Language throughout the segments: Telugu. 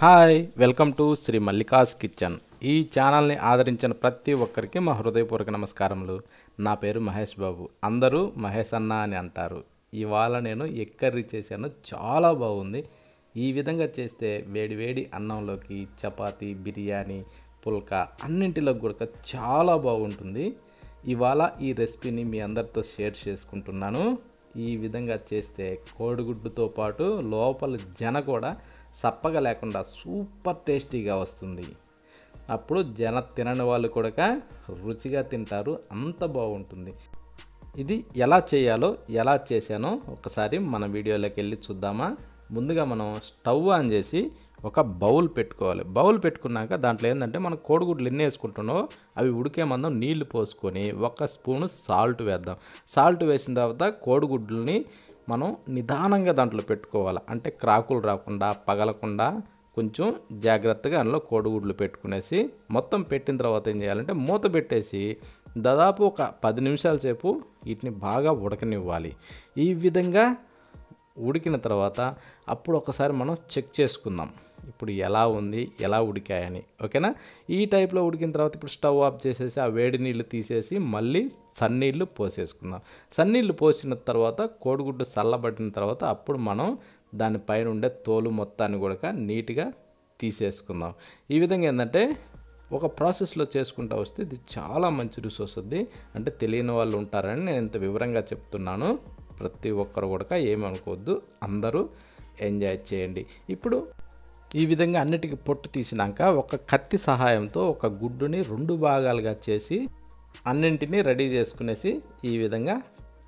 Hi welcome to Shri Mallika's kitchen. ఈ ఛానల్ని ఆదరించిన ప్రతి ఒక్కరికి మా హృదయపూర్వక నమస్కారములు. నా పేరు మహేష్ బాబు, అందరూ మహేష్ అన్న అని అంటారు. ఇవాళ నేను ఎగ్ కర్రీ చేశాను, చాలా బాగుంది. ఈ విధంగా చేస్తే వేడి అన్నంలోకి, చపాతీ, బిర్యానీ, పుల్కా అన్నింటిలోకి కూడా చాలా బాగుంటుంది. ఇవాళ ఈ రెసిపీని మీ అందరితో షేర్ చేసుకుంటున్నాను. ఈ విధంగా చేస్తే కోడిగుడ్డుతో పాటు లోపల జన కూడా సప్పగా లేకుండా సూపర్ టేస్టీగా వస్తుంది. అప్పుడు జన తినని వాళ్ళు కూడా రుచిగా తింటారు, అంత బాగుంటుంది. ఇది ఎలా చేయాలో, ఎలా చేశానో ఒకసారి మన వీడియోలోకి వెళ్ళి చూద్దామా. ముందుగా మనం స్టవ్ ఆన్ చేసి ఒక బౌల్ పెట్టుకోవాలి. బౌల్ పెట్టుకున్నాక దాంట్లో ఏంటంటే మనం కోడిగుడ్లు ఎన్ని వేసుకుంటున్నామో అవి ఉడికే మందం నీళ్లు పోసుకొని 1 స్పూను సాల్ట్ వేద్దాం. సాల్ట్ వేసిన తర్వాత కోడిగుడ్లని మనం నిదానంగా దాంట్లో పెట్టుకోవాలి. అంటే క్రాకులు రాకుండా, పగలకుండా కొంచెం జాగ్రత్తగా అందులో కోడిగుడ్లు పెట్టుకునేసి మొత్తం పెట్టిన తర్వాత ఏం చేయాలంటే మూత పెట్టేసి దాదాపు ఒక 10 నిమిషాల సేపు వీటిని బాగా ఉడకనివ్వాలి. ఈ విధంగా ఉడికిన తర్వాత అప్పుడు ఒకసారి మనం చెక్ చేసుకుందాం, ఇప్పుడు ఎలా ఉంది, ఎలా ఉడికాయని. ఓకేనా? ఈ టైప్లో ఉడికిన తర్వాత ఇప్పుడు స్టవ్ ఆఫ్ చేసేసి ఆ వేడి నీళ్ళు తీసేసి మళ్ళీ సన్నీళ్ళు పోసేసుకుందాం. సన్నీళ్ళు పోసిన తర్వాత కోడిగుడ్డు చల్లబడిన తర్వాత అప్పుడు మనం దానిపైన ఉండే తోలు మొత్తాన్ని కూడా నీట్గా తీసేసుకుందాం. ఈ విధంగా ఏంటంటే ఒక ప్రాసెస్లో చేసుకుంటూ వస్తే ఇది చాలా మంచి రుచి వస్తుంది. అంటే తెలియని వాళ్ళు ఉంటారని నేను ఇంత వివరంగా చెప్తున్నాను. ప్రతి ఒక్కరు కూడా ఏమనుకోవద్దు, అందరూ ఎంజాయ్ చేయండి. ఇప్పుడు ఈ విధంగా అన్నిటికీ పొట్టు తీసినాక ఒక కత్తి సహాయంతో ఒక గుడ్డుని 2 భాగాలుగా చేసి అన్నింటినీ రెడీ చేసుకునేసి ఈ విధంగా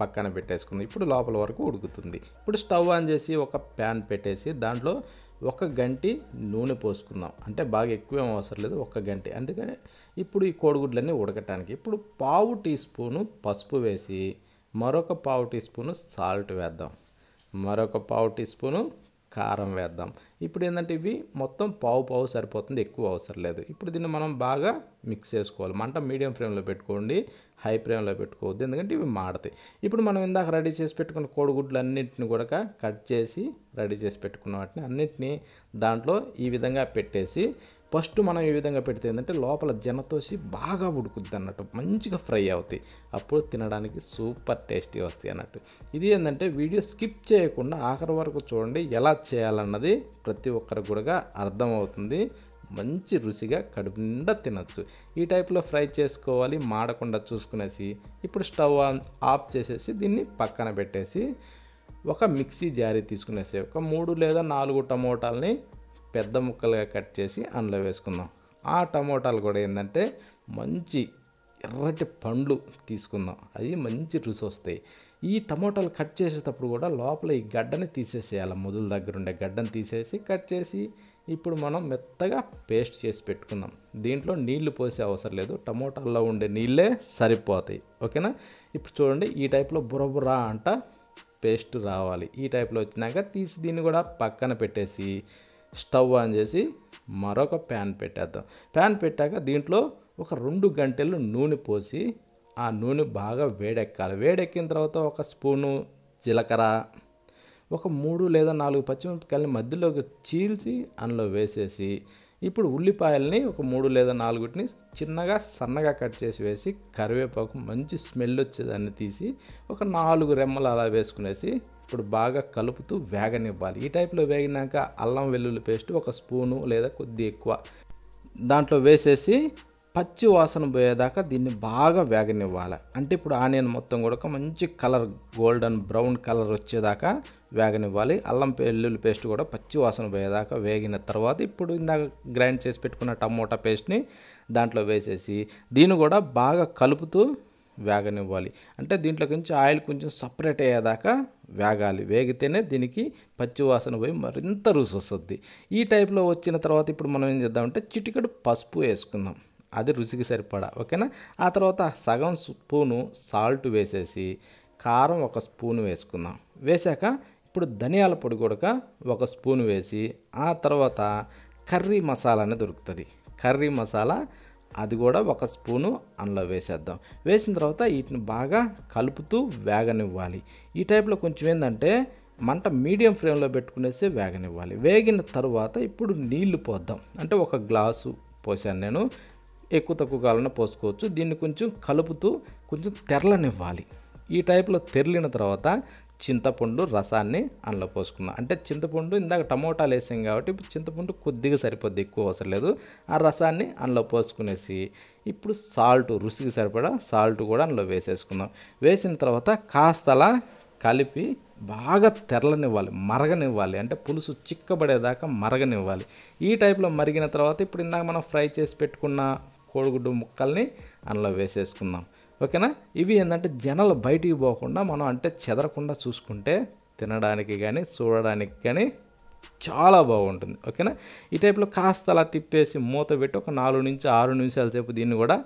పక్కన పెట్టేసుకుంది. ఇప్పుడు లోపల వరకు ఉడుకుతుంది. ఇప్పుడు స్టవ్ ఆన్ చేసి ఒక ప్యాన్ పెట్టేసి దాంట్లో 1 గంటి నూనె పోసుకుందాం. అంటే బాగా ఎక్కువ అవసరం లేదు, 1 గంటి. అందుకని ఇప్పుడు ఈ కోడిగుడ్లన్నీ ఉడకటానికి ఇప్పుడు 1/2 టీ స్పూను పసుపు వేసి మరొక 1/2 టీ స్పూను సాల్ట్ వేద్దాం, మరొక 1/2 టీ స్పూను కారం వేద్దాం. ఇప్పుడు ఏంటంటే ఇవి మొత్తం పావు సరిపోతుంది, ఎక్కువ అవసరం లేదు. ఇప్పుడు దీన్ని మనం బాగా మిక్స్ చేసుకోవాలి. మంట మీడియం ఫ్లేమ్లో పెట్టుకోండి, హై ఫ్లేమ్లో పెట్టుకోవద్దు, ఎందుకంటే ఇవి మాడతాయి. ఇప్పుడు మనం ఇందాక రెడీ చేసి పెట్టుకున్న కోడిగుడ్లు అన్నింటిని కూడా కట్ చేసి రెడీ చేసి పెట్టుకున్న వాటిని అన్నింటినీ దాంట్లో ఈ విధంగా పెట్టేసి ఫస్ట్ మనం ఈ విధంగా పెడితే ఏంటంటే లోపల జనతోసి బాగా ఉడుకుద్ది అన్నట్టు, మంచిగా ఫ్రై అవుతాయి. అప్పుడు తినడానికి సూపర్ టేస్టీ వస్తాయి అన్నట్టు. ఇది ఏంటంటే వీడియో స్కిప్ చేయకుండా ఆఖరి వరకు చూడండి, ఎలా చేయాలన్నది ప్రతి ఒక్కరికి కూడా అర్థమవుతుంది. మంచి రుచిగా కడుపు నిండా తినచ్చు. ఈ టైప్లో ఫ్రై చేసుకోవాలి, మాడకుండా చూసుకునేసి ఇప్పుడు స్టవ్ ఆఫ్ చేసేసి దీన్ని పక్కన పెట్టేసి ఒక మిక్సీ జారీ తీసుకునేసి ఒక 3 లేదా 4 టమోటాలని పెద్ద ముక్కలుగా కట్ చేసి అందులో వేసుకుందాం. ఆ టమోటాలు కూడా ఏంటంటే మంచి ఎర్రటి పండ్లు తీసుకుందాం, అవి మంచి రుచి వస్తాయి. ఈ టమోటాలు కట్ చేసేటప్పుడు కూడా లోపల ఈ గడ్డని తీసేసేయాలి, మొదల దగ్గర ఉండే గడ్డని తీసేసి కట్ చేసి ఇప్పుడు మనం మెత్తగా పేస్ట్ చేసి పెట్టుకుందాం. దీంట్లో నీళ్లు పోసే అవసరం లేదు, టమోటాల్లో ఉండే నీళ్ళే సరిపోతాయి. ఓకేనా? ఇప్పుడు చూడండి, ఈ టైప్లో బుర్ర అంట పేస్ట్ రావాలి. ఈ టైప్లో వచ్చినాక తీసి దీన్ని కూడా పక్కన పెట్టేసి స్టవ్ ఆన్ చేసి మరొక ప్యాన్ పెట్టేద్దాం. ప్యాన్ పెట్టాక దీంట్లో ఒక 2 గంటలు నూనె పోసి ఆ నూనె బాగా వేడెక్కాలి. వేడెక్కిన తర్వాత 1 స్పూను జీలకర్ర, ఒక 3 లేదా 4 పచ్చిమిరపకాయలని మధ్యలోకి చీల్చి అందులో వేసేసి ఇప్పుడు ఉల్లిపాయలని ఒక 3 లేదా 4 చిన్నగా సన్నగా కట్ చేసి వేసి కరివేపాకు మంచి స్మెల్ వచ్చేదాన్ని తీసి ఒక 4 రెమ్మలు అలా వేసుకునేసి ఇప్పుడు బాగా కలుపుతూ వేగనివ్వాలి. ఈ టైప్లో వేగినాక అల్లం వెల్లుల్లి పేస్ట్ 1 స్పూను లేదా కొద్ది ఎక్కువ దాంట్లో వేసేసి పచ్చి వాసన పోయేదాకా దీన్ని బాగా వేగనివ్వాలి. అంటే ఇప్పుడు ఆనియన్ మొత్తం కూడా మంచి కలర్ గోల్డెన్ బ్రౌన్ కలర్ వచ్చేదాకా వేగనివ్వాలి. అల్లం వెల్లుల్లి పేస్ట్ కూడా పచ్చి వాసన పోయేదాకా వేగిన తర్వాత ఇప్పుడు ఇందాక గ్రైండ్ చేసి పెట్టుకున్న టమోటా పేస్ట్ని దాంట్లో వేసేసి దీన్ని కూడా బాగా కలుపుతూ వేగనివ్వాలి. అంటే దీంట్లో కొంచెం ఆయిల్ కొంచెం సపరేట్ అయ్యేదాకా వేగాలి. వేగితేనే దీనికి పచ్చి వాసన పోయి మరింత రుచి వస్తుంది. ఈ టైప్లో వచ్చిన తర్వాత ఇప్పుడు మనం ఏం చేద్దామంటే చిటికెడు పసుపు వేసుకుందాం, అది రుచికి సరిపడా. ఓకేనా? ఆ తర్వాత సగం స్పూను సాల్ట్ వేసేసి కారం 1 స్పూను వేసుకుందాం. వేసాక ఇప్పుడు ధనియాల పొడి కూడా 1 స్పూను వేసి ఆ తర్వాత కర్రీ మసాలా అనేది దొరుకుతుంది, కర్రీ మసాలా అది కూడా 1 స్పూను అందులో వేసేద్దాం. వేసిన తర్వాత వీటిని బాగా కలుపుతూ వేగనివ్వాలి. ఈ టైప్లో కొంచెం ఏంటంటే మంట మీడియం ఫ్లేమ్లో పెట్టుకునేసి వేగనివ్వాలి. వేగిన తర్వాత ఇప్పుడు నీళ్లు పోద్దాం. అంటే ఒక గ్లాసు పోసాను నేను, ఎక్కువ తక్కువ కావాలన్నా పోసుకోవచ్చు. దీన్ని కొంచెం కలుపుతూ కొంచెం తెరలనివ్వాలి. ఈ టైప్లో తెరిలిన తర్వాత చింతపండు రసాన్ని అందులో పోసుకుందాం. అంటే చింతపండు ఇందాక టమోటాలు వేసాం కాబట్టి ఇప్పుడు చింతపండు కొద్దిగా సరిపోద్ది, ఎక్కువ అవసరం లేదు. ఆ రసాన్ని అందులో పోసుకునేసి ఇప్పుడు సాల్ట్, రుచికి సరిపడా సాల్ట్ కూడా అందులో వేసేసుకుందాం. వేసిన తర్వాత కాస్త అలా కలిపి బాగా తెరలనివ్వాలి, మరగనివ్వాలి. అంటే పులుసు చిక్కబడేదాకా మరగనివ్వాలి. ఈ టైప్లో మరిగిన తర్వాత ఇప్పుడు ఇందాక మనం ఫ్రై చేసి పెట్టుకున్న కోడిగుడ్డు ముక్కల్ని అందులో వేసేసుకుందాం. ఓకేనా. ఇవి ఏంటంటే జనాలు బయటికి పోకుండా మనం అంటే చెదరకుండా చూసుకుంటే తినడానికి కానీ చూడడానికి కానీ చాలా బాగుంటుంది. ఓకేనా. ఈ టైప్లో కాస్త అలా తిప్పేసి మూత పెట్టి ఒక 4 నుంచి 6 నిమిషాల సేపు దీన్ని కూడా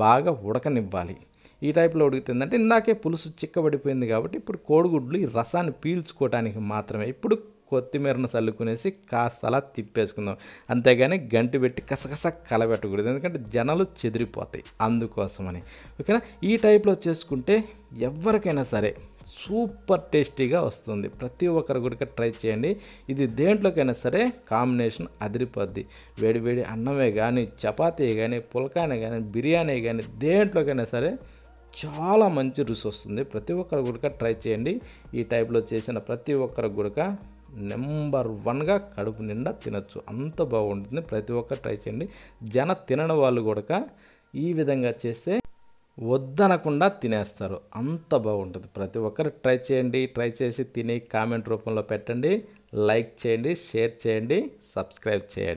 బాగా ఉడకనివ్వాలి. ఈ టైప్లో ఉడికితుందంటే ఇందాకే పులుసు చిక్కబడిపోయింది కాబట్టి ఇప్పుడు కోడిగుడ్లు ఈ రసాన్ని పీల్చుకోవడానికి మాత్రమే. ఇప్పుడు కొత్తిమీరను చల్లుకునేసి కాస్త అలా తిప్పేసుకుందాం. అంతేగాని గంటి పెట్టి కసకస కలబెట్టకూడదు, ఎందుకంటే జనాలు చెదిరిపోతాయి, అందుకోసమని. ఓకేనా. ఈ టైప్లో చేసుకుంటే ఎవరికైనా సరే సూపర్ టేస్టీగా వస్తుంది. ప్రతి ఒక్కరు కూడా ట్రై చేయండి. ఇది దేంట్లోకైనా సరే కాంబినేషన్ అదిరిపోద్ది. వేడి వేడి అన్నమే కానీ, చపాతీ కానీ, పుల్కానే కానీ, బిర్యానీ కానీ, దేంట్లోకైనా సరే చాలా మంచి రుచి వస్తుంది. ప్రతి ఒక్కరు కూడా ట్రై చేయండి. ఈ టైప్లో చేసిన ప్రతి ఒక్కరు కూడా నెంబర్ 1గా కడుపు నిండా తినచ్చు, అంత బాగుంటుంది. ప్రతి ఒక్కరు ట్రై చేయండి. తినని వాళ్ళు కూడా ఈ విధంగా చేస్తే వద్దనకుండా తినేస్తారు, అంత బాగుంటుంది. ప్రతి ఒక్కరు ట్రై చేయండి. ట్రై చేసి తిని కామెంట్ రూపంలో పెట్టండి. లైక్ చేయండి, షేర్ చేయండి, సబ్స్క్రైబ్ చేయండి.